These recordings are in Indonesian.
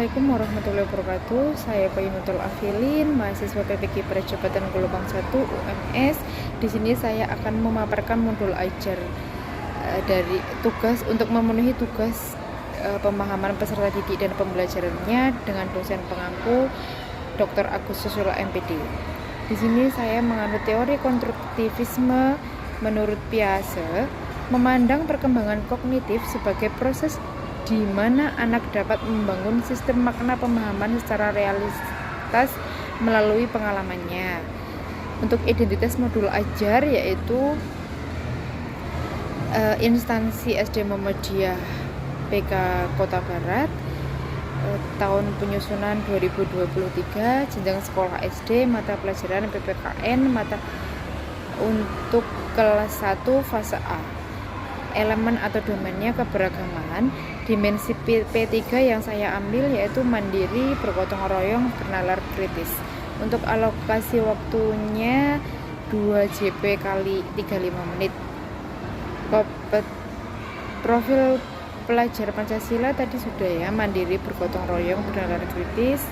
Assalamualaikum warahmatullahi wabarakatuh. Saya Payunutul Afilin, mahasiswa PPG Percepatan Gelombang 1 UMS. Di sini saya akan memaparkan modul ajar dari tugas untuk memenuhi tugas pemahaman peserta didik dan pembelajarannya dengan dosen pengampu Dr. Agus Susilo MPD. Di sini saya menganut teori konstruktivisme menurut Piaget, memandang perkembangan kognitif sebagai proses di mana anak dapat membangun sistem makna pemahaman secara realitas melalui pengalamannya. Untuk identitas modul ajar yaitu instansi SD Muhammadiyah PK Kota Barat, tahun penyusunan 2023, jenjang sekolah SD, mata pelajaran PPKN, mata untuk kelas 1 fase A. Elemen atau domainnya keberagaman. Dimensi P3 yang saya ambil yaitu mandiri, bergotong royong, bernalar kritis. Untuk alokasi waktunya 2 JP kali 35 menit. Profil pelajar Pancasila tadi sudah ya, mandiri, bergotong royong, bernalar kritis.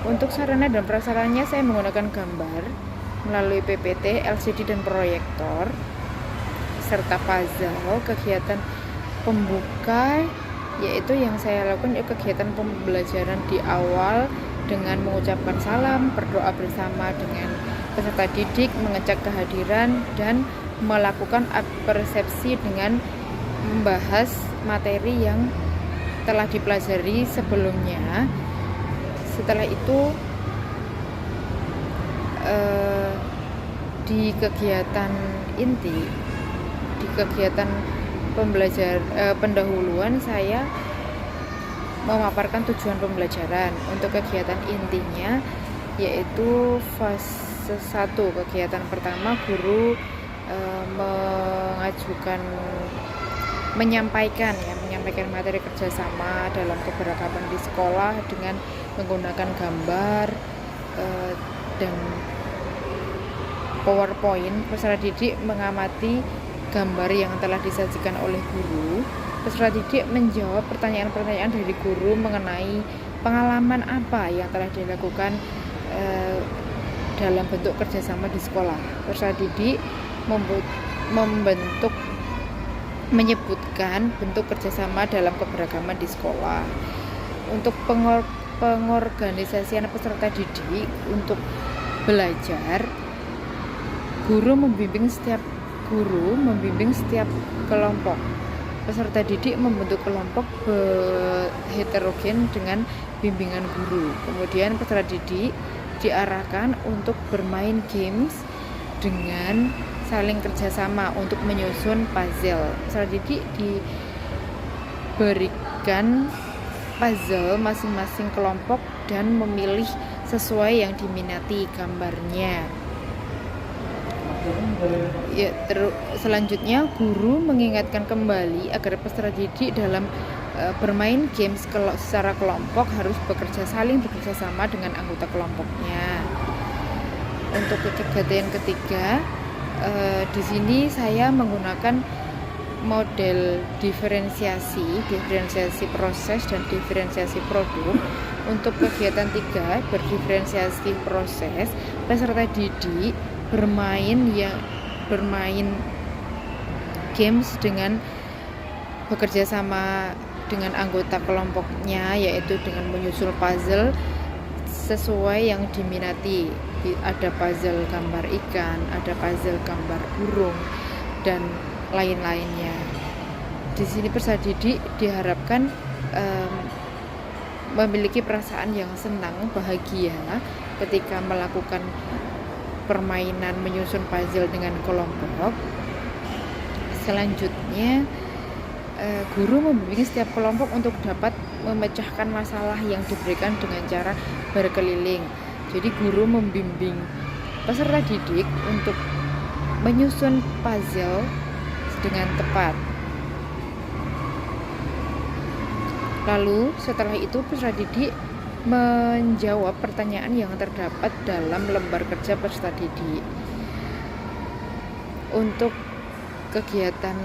Untuk sarana dan prasarannya saya menggunakan gambar melalui PPT, LCD dan proyektor serta puzzle. Kegiatan pembuka yaitu yang saya lakukan yaitu kegiatan pembelajaran di awal dengan mengucapkan salam, berdoa bersama dengan peserta didik, mengecek kehadiran dan melakukan persepsi dengan membahas materi yang telah dipelajari sebelumnya. Setelah itu di kegiatan inti, di kegiatan pendahuluan saya memaparkan tujuan pembelajaran. Untuk kegiatan intinya yaitu fase 1, kegiatan pertama guru menyampaikan materi kerjasama dalam keberagaman di sekolah dengan menggunakan gambar dan PowerPoint. Peserta didik mengamati gambar yang telah disajikan oleh guru. Peserta didik menjawab pertanyaan-pertanyaan dari guru mengenai pengalaman apa yang telah dilakukan dalam bentuk kerjasama di sekolah. Peserta didik menyebutkan bentuk kerjasama dalam keberagaman di sekolah. Untuk pengorganisasian peserta didik untuk belajar, guru membimbing setiap kelompok. Peserta didik membentuk kelompok heterogen dengan bimbingan guru. Kemudian peserta didik diarahkan untuk bermain games dengan saling kerjasama untuk menyusun puzzle. Peserta didik diberikan puzzle masing-masing kelompok dan memilih sesuai yang diminati gambarnya. Ya, selanjutnya guru mengingatkan kembali agar peserta didik dalam bermain games secara kelompok harus saling bekerja sama dengan anggota kelompoknya. Untuk kegiatan ketiga, di sini saya menggunakan model diferensiasi proses dan diferensiasi produk. Untuk kegiatan 3, berdiferensiasi proses, peserta didik bermain games dengan bekerja sama dengan anggota kelompoknya, yaitu dengan menyusul puzzle sesuai yang diminati. Ada puzzle gambar ikan, ada puzzle gambar burung dan lain-lainnya. Di sini peserta didik diharapkan memiliki perasaan yang senang, bahagia ketika melakukan permainan menyusun puzzle dengan kelompok. Selanjutnya guru membimbing setiap kelompok untuk dapat memecahkan masalah yang diberikan dengan cara berkeliling. Jadi guru membimbing peserta didik untuk menyusun puzzle dengan tepat. Lalu setelah itu peserta didik menjawab pertanyaan yang terdapat dalam lembar kerja peserta didik. Untuk kegiatan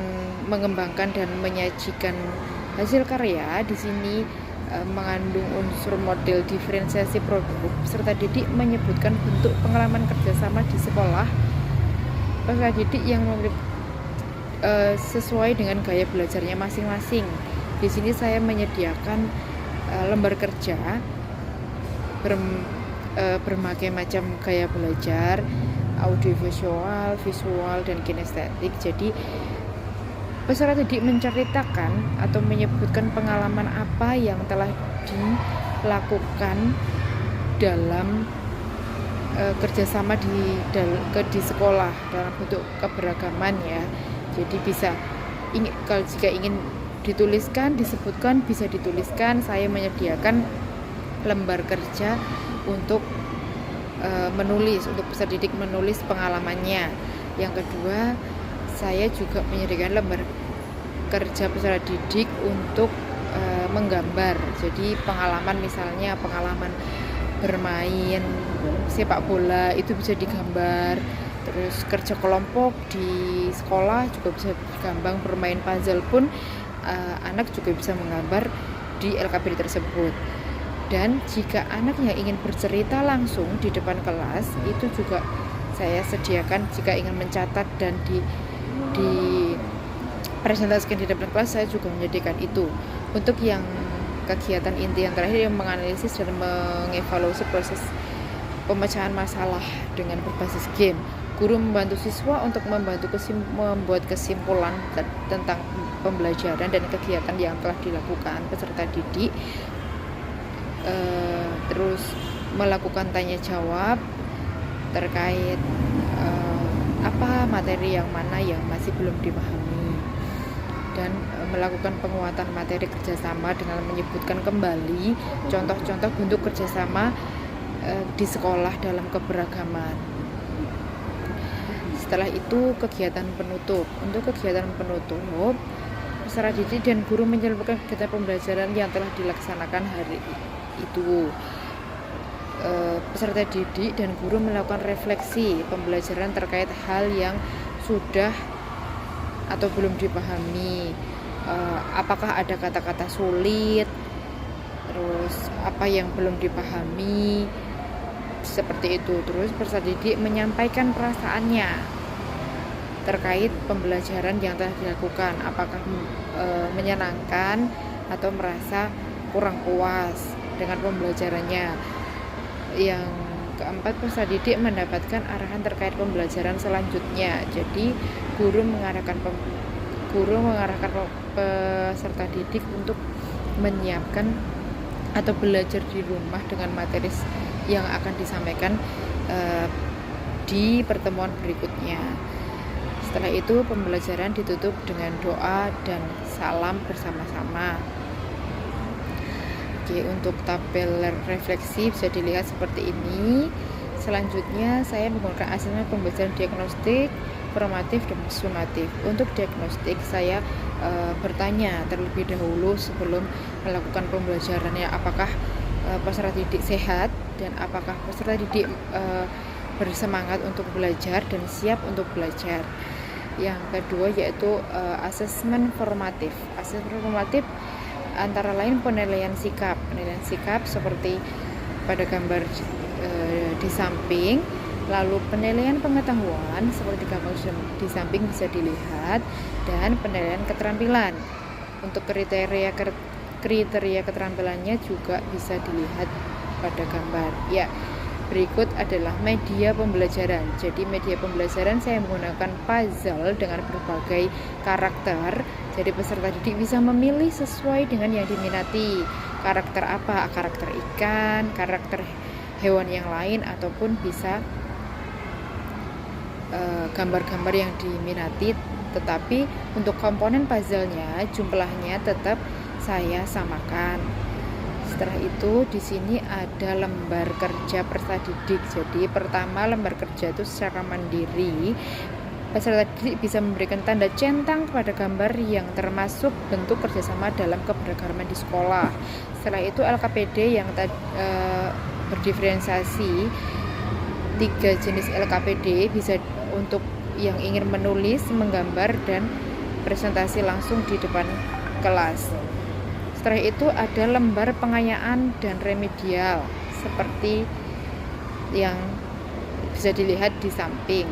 mengembangkan dan menyajikan hasil karya, di sini mengandung unsur model diferensiasi produk. Peserta didik menyebutkan bentuk pengalaman kerjasama di sekolah peserta didik yang sesuai dengan gaya belajarnya masing-masing. Di sini saya menyediakan lembar kerja berbagai macam gaya belajar, audiovisual, visual, dan kinestetik. Jadi peserta didik menceritakan atau menyebutkan pengalaman apa yang telah dilakukan dalam kerjasama di sekolah dalam bentuk keberagaman ya. Jadi jika ingin dituliskan, disebutkan, bisa dituliskan. Saya menyediakan lembar kerja untuk untuk peserta didik menulis pengalamannya. Yang kedua, saya juga menyediakan lembar kerja peserta didik untuk menggambar. Jadi misalnya pengalaman bermain sepak bola itu bisa digambar. Terus kerja kelompok di sekolah juga bisa digambar. Bermain puzzle pun anak juga bisa menggambar di LKPD tersebut. Dan jika anaknya ingin bercerita langsung di depan kelas, itu juga saya sediakan. Jika ingin mencatat dan dipresentasikan di depan kelas, saya juga menyediakan itu. Untuk yang kegiatan inti yang terakhir, yang menganalisis dan mengevaluasi proses pemecahan masalah dengan berbasis game, guru membantu siswa untuk membuat kesimpulan tentang pembelajaran dan kegiatan yang telah dilakukan peserta didik. Terus melakukan tanya jawab terkait apa materi yang mana yang masih belum dipahami, dan melakukan penguatan materi kerjasama dengan menyebutkan kembali contoh-contoh bentuk kerjasama di sekolah dalam keberagaman. Setelah itu kegiatan penutup. Untuk kegiatan penutup, peserta didik dan guru menyelesaikan kegiatan pembelajaran yang telah dilaksanakan hari itu. Peserta didik dan guru melakukan refleksi pembelajaran terkait hal yang sudah atau belum dipahami. Apakah ada kata-kata sulit, terus apa yang belum dipahami, seperti itu. Terus peserta didik menyampaikan perasaannya terkait pembelajaran yang telah dilakukan, apakah menyenangkan atau merasa kurang puas dengan pembelajarannya. Yang keempat, peserta didik mendapatkan arahan terkait pembelajaran selanjutnya. Jadi guru mengarahkan peserta didik untuk menyiapkan atau belajar di rumah dengan materi yang akan disampaikan di pertemuan berikutnya. Setelah itu pembelajaran ditutup dengan doa dan salam bersama-sama. Oke, untuk tabel refleksi bisa dilihat seperti ini. Selanjutnya saya menggunakan asesmen pembelajaran diagnostik, formatif, dan sumatif. Untuk diagnostik saya bertanya terlebih dahulu sebelum melakukan pembelajarannya, apakah peserta didik sehat dan apakah peserta didik bersemangat untuk belajar dan siap untuk belajar. Yang kedua yaitu asesmen formatif. Asesmen formatif antara lain penilaian sikap seperti pada gambar di samping, lalu penilaian pengetahuan seperti gambar di samping bisa dilihat, dan penilaian keterampilan. Untuk kriteria keterampilannya juga bisa dilihat pada gambar. Ya, berikut adalah media pembelajaran. Jadi media pembelajaran saya menggunakan puzzle dengan berbagai karakter. Jadi peserta didik bisa memilih sesuai dengan yang diminati. Karakter apa? Karakter ikan, karakter hewan yang lain, ataupun bisa gambar-gambar yang diminati. Tetapi untuk komponen puzzle-nya jumlahnya tetap saya samakan. Setelah itu di sini ada lembar kerja peserta didik. Jadi pertama, lembar kerja itu secara mandiri peserta didik bisa memberikan tanda centang kepada gambar yang termasuk bentuk kerjasama dalam keberagaman di sekolah. Setelah itu LKPD yang berdiferensiasi 3 jenis LKPD bisa untuk yang ingin menulis, menggambar, dan presentasi langsung di depan kelas. Setelah itu ada lembar pengayaan dan remedial seperti yang bisa dilihat di samping.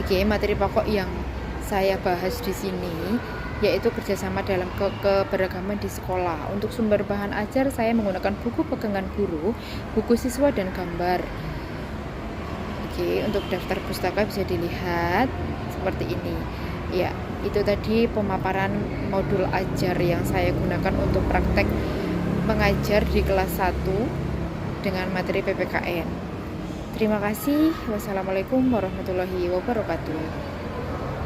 Oke, materi pokok yang saya bahas di sini yaitu kerjasama dalam keberagaman di sekolah. Untuk sumber bahan ajar saya menggunakan buku pegangan guru, buku siswa, dan gambar. Oke, untuk daftar pustaka bisa dilihat seperti ini. Ya, itu tadi pemaparan modul ajar yang saya gunakan untuk praktek mengajar di kelas 1 dengan materi PPKN. Terima kasih. Wassalamualaikum warahmatullahi wabarakatuh.